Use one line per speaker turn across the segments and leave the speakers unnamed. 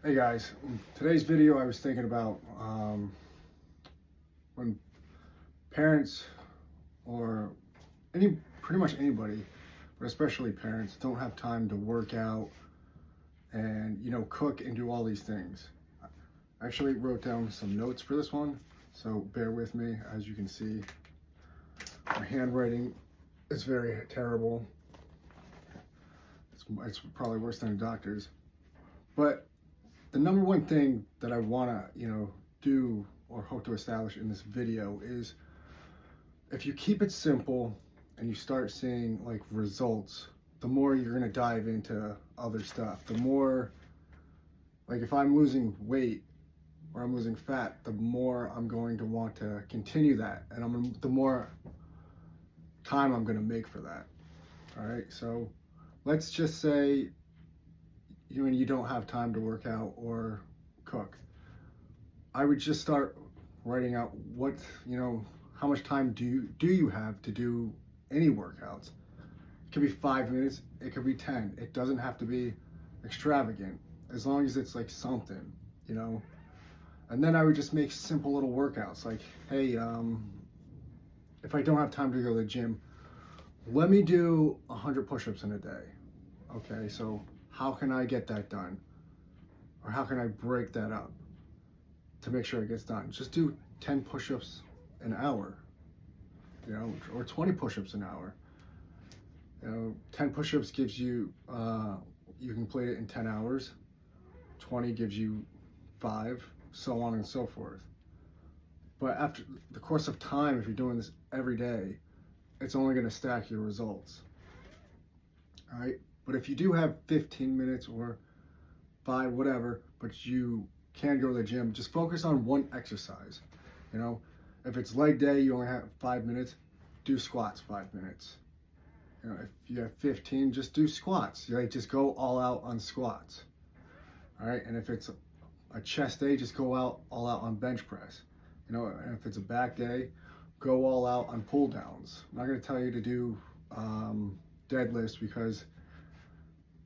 Hey guys, today's video I was thinking about when parents or pretty much anybody, but especially parents, don't have time to work out and cook and do all these things. I actually wrote down some notes for this one, so bear with me. As you can see, my handwriting is very terrible. It's probably worse than a doctor's, but the number one thing that I want to, do or hope to establish in this video is if you keep it simple and you start seeing like results, the more you're going to dive into other stuff. The more, like if I'm losing weight or I'm losing fat, the more I'm going to want to continue that. And the more time I'm going to make for that. All right. So let's just say you don't have time to work out or cook. I would just start writing out how much time do you have to do any workouts. It could be 5 minutes, it could be 10. It doesn't have to be extravagant, as long as it's like something, And then I would just make simple little workouts like, hey, if I don't have time to go to the gym, let me do 100 push-ups in a day. Okay, so how can I get that done? Or how can I break that up to make sure it gets done? Just do 10 push-ups an hour, or 20 push-ups an hour. 10 push-ups gives you, you can complete it in 10 hours. 20 gives you 5, so on and so forth. But after the course of time, if you're doing this every day, it's only going to stack your results. All right. But if you do have 15 minutes or 5, whatever, but you can go to the gym, just focus on one exercise. If it's leg day, you only have 5 minutes, do squats 5 minutes. If you have 15, just do squats. Just go all out on squats. All right. And if it's a chest day, just go all out on bench press. And if it's a back day, go all out on pull downs. I'm not going to tell you to do deadlifts, because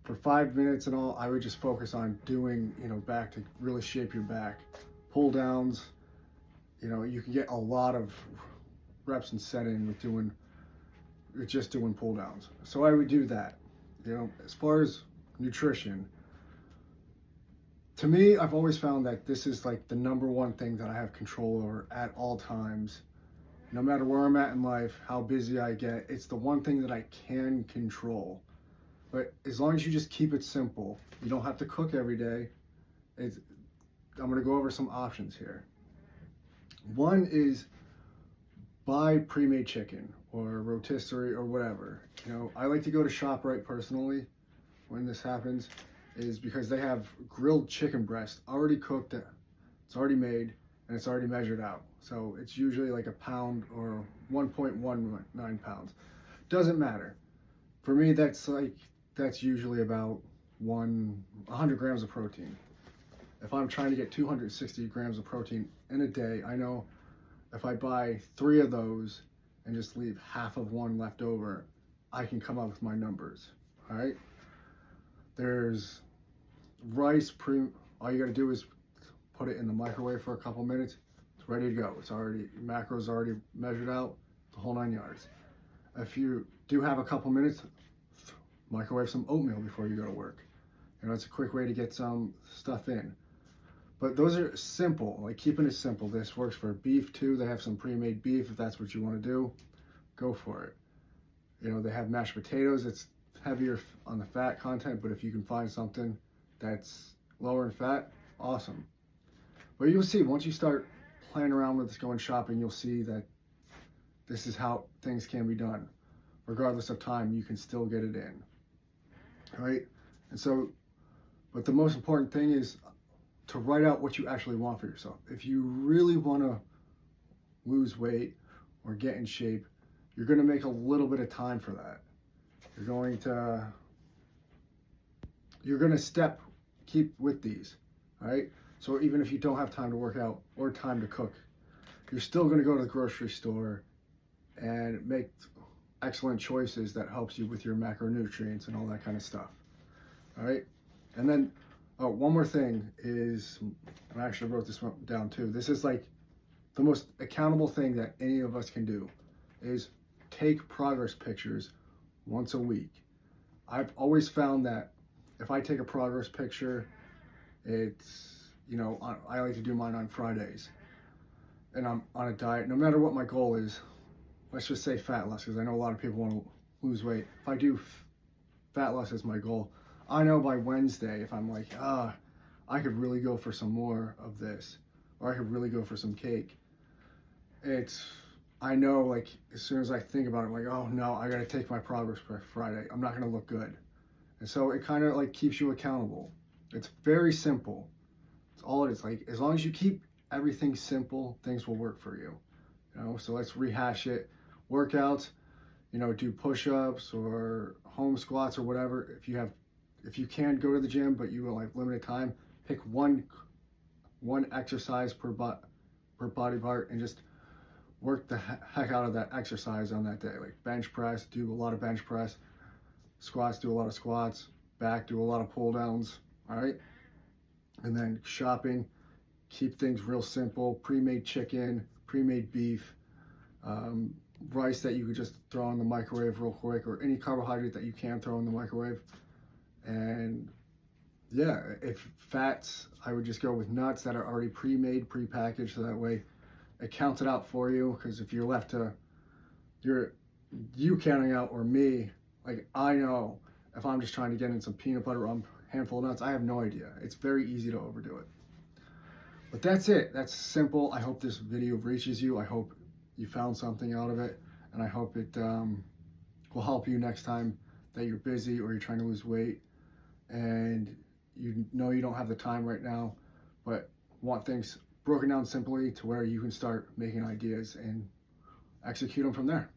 for 5 minutes and all, I would just focus on doing, back to really shape your back. Pull downs, you can get a lot of reps and set in with just doing pull downs. So I would do that. As far as nutrition, to me, I've always found that this is like the number one thing that I have control over at all times. No matter where I'm at in life, how busy I get, it's the one thing that I can control. But as long as you just keep it simple, you don't have to cook every day. I'm going to go over some options here. One is buy pre-made chicken or rotisserie or whatever. I like to go to ShopRite personally when this happens, is because they have grilled chicken breast already cooked. It's already made and it's already measured out. So it's usually like a pound or 1.19 pounds. Doesn't matter. For me, that's usually about 100 grams of protein. If I'm trying to get 260 grams of protein in a day, I know if I buy 3 of those and just leave half of one left over, I can come up with my numbers. All right. There's rice. All you got to do is put it in the microwave for a couple minutes. It's ready to go. Macros already measured out, the whole 9 yards. If you do have a couple minutes, microwave some oatmeal before you go to work. It's a quick way to get some stuff in. But those are simple, like keeping it simple. This works for beef too. They have some pre-made beef. If that's what you want to do, go for it. They have mashed potatoes. It's heavier on the fat content, but if you can find something that's lower in fat, awesome. But you'll see, once you start playing around with this, going shopping, you'll see that this is how things can be done. Regardless of time, you can still get it in. All right? And so, but the most important thing is to write out what you actually want for yourself. If you really want to lose weight or get in shape, you're going to make a little bit of time for that. You're going to keep with these. All right? So even if you don't have time to work out or time to cook, you're still going to go to the grocery store and make excellent choices that helps you with your macronutrients and all that kind of stuff. All right. And then Oh, one more thing is, I actually wrote this one down too. This is like the most accountable thing that any of us can do is take progress pictures once a week. I've always found that if I take a progress picture, it's, I like to do mine on Fridays, and I'm on a diet, no matter what my goal is. Let's just say fat loss, because I know a lot of people want to lose weight. If I do fat loss as my goal, I know by Wednesday, if I'm like, I could really go for some more of this, or I could really go for some cake. I know, like, as soon as I think about it, I'm like, oh no, I gotta take my progress by Friday. I'm not gonna look good. And so it kind of like keeps you accountable. It's very simple. It's all it is. Like, as long as you keep everything simple, things will work for you. So let's rehash it. Workouts, do push-ups or home squats or whatever. If you can go to the gym, but you will have limited time, pick one exercise per body part and just work the heck out of that exercise on that day. Like bench press, do a lot of bench press. Squats, do a lot of squats. Back, do a lot of pull downs. All right. And then shopping, keep things real simple. Pre-made chicken, pre-made beef, rice that you could just throw in the microwave real quick, or any carbohydrate that you can throw in the microwave. And yeah, if fats, I would just go with nuts that are already pre-made, pre-packaged, so that way it counts it out for you. Because if you're left to you counting out, or me, like, I know if I'm just trying to get in some peanut butter or a handful of nuts, I have no idea. It's very easy to overdo it. But that's it. That's simple. I hope this video reaches you. I hope you found something out of it, and I hope it will help you next time that you're busy or you're trying to lose weight and you know you don't have the time right now, but want things broken down simply to where you can start making ideas and execute them from there.